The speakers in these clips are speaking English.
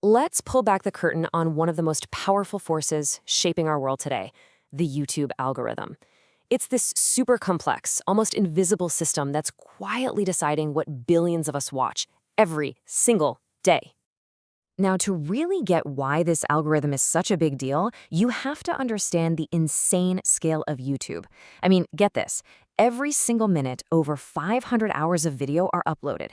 Let's pull back the curtain on one of the most powerful forces shaping our world today, the YouTube algorithm. It's this super complex, almost invisible system that's quietly deciding what billions of us watch every single day. Now, to really get why this algorithm is such a big deal, you have to understand the insane scale of YouTube. I mean, get this. Every single minute, over 500 hours of video are uploaded.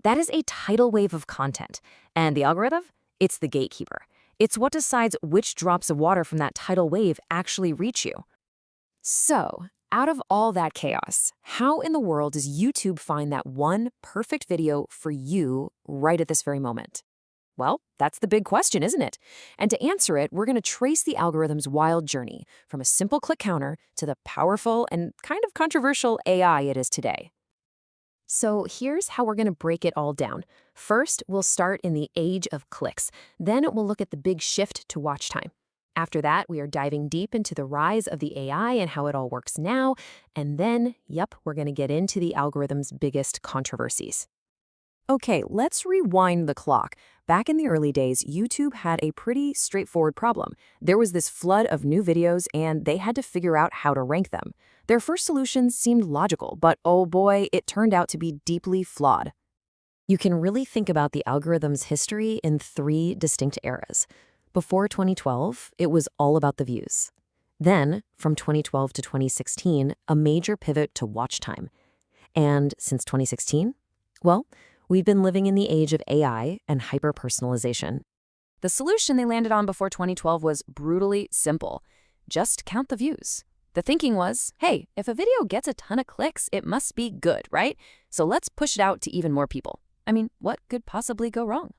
That is a tidal wave of content. And the algorithm? It's the gatekeeper. It's what decides which drops of water from that tidal wave actually reach you. So, out of all that chaos, how in the world does YouTube find that one perfect video for you right at this very moment? Well, that's the big question, isn't it? And to answer it, we're going to trace the algorithm's wild journey from a simple click counter to the powerful and kind of controversial AI it is today. So here's how we're going to break it all down. First, we'll start in the age of clicks. Then we'll look at the big shift to watch time. After that, we are diving deep into the rise of the AI and how it all works now. And then, we're going to get into the algorithm's biggest controversies. Okay, let's rewind the clock. Back in the early days, YouTube had a pretty straightforward problem. There was this flood of new videos, and they had to figure out how to rank them. Their first solution seemed logical, but oh boy, it turned out to be deeply flawed. You can really think about the algorithm's history in three distinct eras. Before 2012, it was all about the views. Then, from 2012 to 2016, a major pivot to watch time. And since 2016, well, we've been living in the age of AI and hyper-personalization. The solution they landed on before 2012 was brutally simple. Just count the views. The thinking was, hey, if a video gets a ton of clicks, it must be good, right? So let's push it out to even more people. I mean, what could possibly go wrong?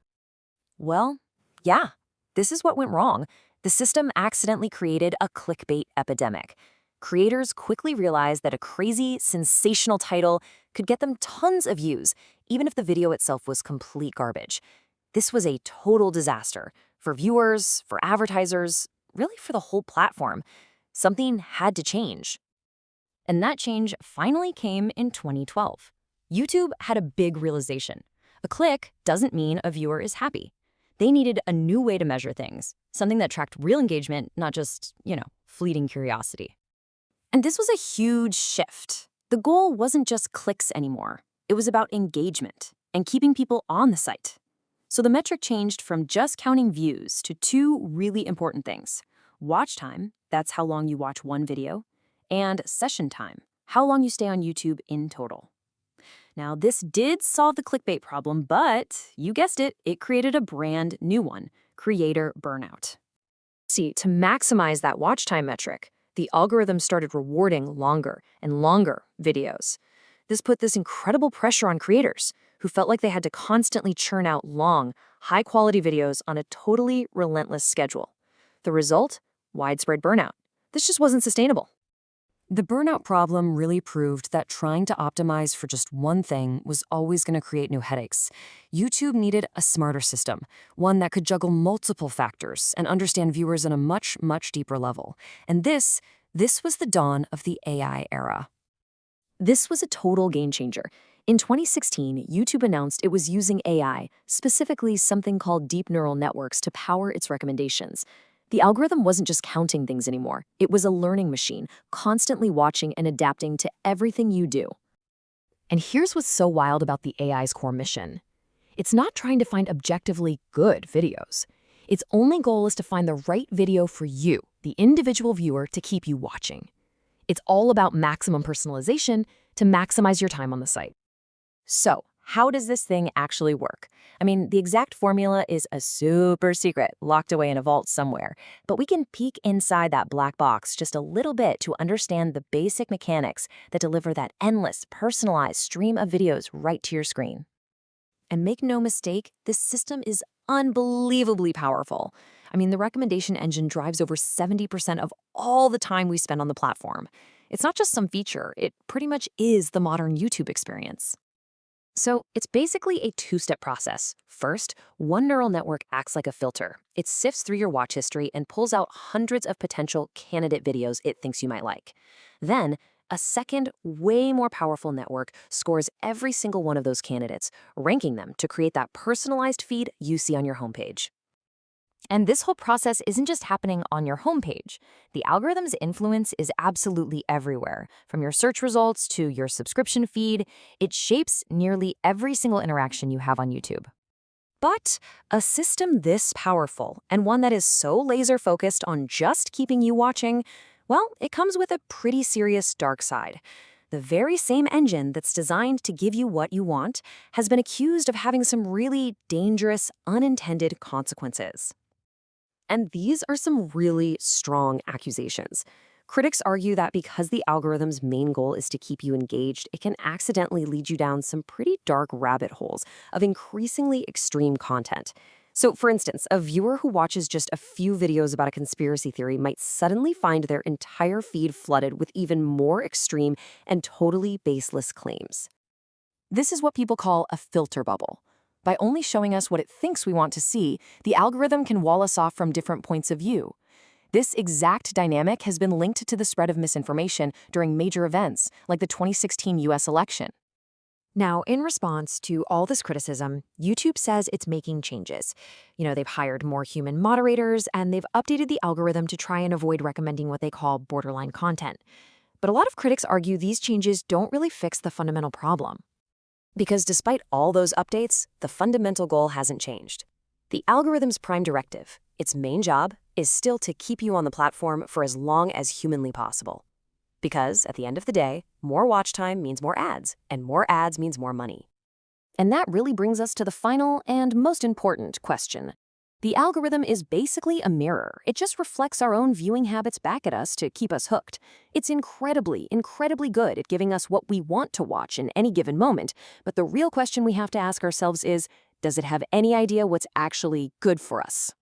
Well, yeah, this is what went wrong. The system accidentally created a clickbait epidemic. Creators quickly realized that a crazy, sensational title could get them tons of views, even if the video itself was complete garbage. This was a total disaster for viewers, for advertisers, really for the whole platform. Something had to change. And that change finally came in 2012. YouTube had a big realization. A click doesn't mean a viewer is happy. They needed a new way to measure things, something that tracked real engagement, not just, fleeting curiosity. And this was a huge shift. The goal wasn't just clicks anymore. It was about engagement and keeping people on the site. So the metric changed from just counting views to two really important things. Watch time, that's how long you watch one video, and session time, how long you stay on YouTube in total. Now, this did solve the clickbait problem, but you guessed it, it created a brand new one, creator burnout. See, to maximize that watch time metric, the algorithm started rewarding longer and longer videos. This put this incredible pressure on creators who felt like they had to constantly churn out long, high-quality videos on a totally relentless schedule. The result? Widespread burnout. This just wasn't sustainable. The burnout problem really proved that trying to optimize for just one thing was always going to create new headaches. YouTube needed a smarter system, one that could juggle multiple factors and understand viewers on a much, much deeper level. And this was the dawn of the AI era. This was a total game changer. In 2016, YouTube announced it was using AI, specifically something called deep neural networks, to power its recommendations. The algorithm wasn't just counting things anymore. It was a learning machine, constantly watching and adapting to everything you do. And here's what's so wild about the AI's core mission. It's not trying to find objectively good videos. Its only goal is to find the right video for you, the individual viewer, to keep you watching. It's all about maximum personalization to maximize your time on the site. So, how does this thing actually work? I mean, the exact formula is a super secret, locked away in a vault somewhere. But we can peek inside that black box just a little bit to understand the basic mechanics that deliver that endless, personalized stream of videos right to your screen. And make no mistake, this system is unbelievably powerful. I mean, the recommendation engine drives over 70% of all the time we spend on the platform. It's not just some feature, it pretty much is the modern YouTube experience. So it's basically a two-step process. First, one neural network acts like a filter. It sifts through your watch history and pulls out hundreds of potential candidate videos it thinks you might like. Then, a second, way more powerful network scores every single one of those candidates, ranking them to create that personalized feed you see on your homepage. And this whole process isn't just happening on your homepage. The algorithm's influence is absolutely everywhere. From your search results to your subscription feed, it shapes nearly every single interaction you have on YouTube. But a system this powerful, and one that is so laser-focused on just keeping you watching, well, it comes with a pretty serious dark side. The very same engine that's designed to give you what you want has been accused of having some really dangerous, unintended consequences. And these are some really strong accusations. Critics argue that because the algorithm's main goal is to keep you engaged, it can accidentally lead you down some pretty dark rabbit holes of increasingly extreme content. So, for instance, a viewer who watches just a few videos about a conspiracy theory might suddenly find their entire feed flooded with even more extreme and totally baseless claims. This is what people call a filter bubble. By only showing us what it thinks we want to see, the algorithm can wall us off from different points of view. This exact dynamic has been linked to the spread of misinformation during major events, like the 2016 US election. Now, in response to all this criticism, YouTube says it's making changes. They've hired more human moderators, and they've updated the algorithm to try and avoid recommending what they call borderline content. But a lot of critics argue these changes don't really fix the fundamental problem. Because despite all those updates, the fundamental goal hasn't changed. The algorithm's prime directive, its main job, is still to keep you on the platform for as long as humanly possible. Because, at the end of the day, more watch time means more ads, and more ads means more money. And that really brings us to the final and most important question. The algorithm is basically a mirror. It just reflects our own viewing habits back at us to keep us hooked. It's incredibly, incredibly good at giving us what we want to watch in any given moment, but the real question we have to ask ourselves is, does it have any idea what's actually good for us?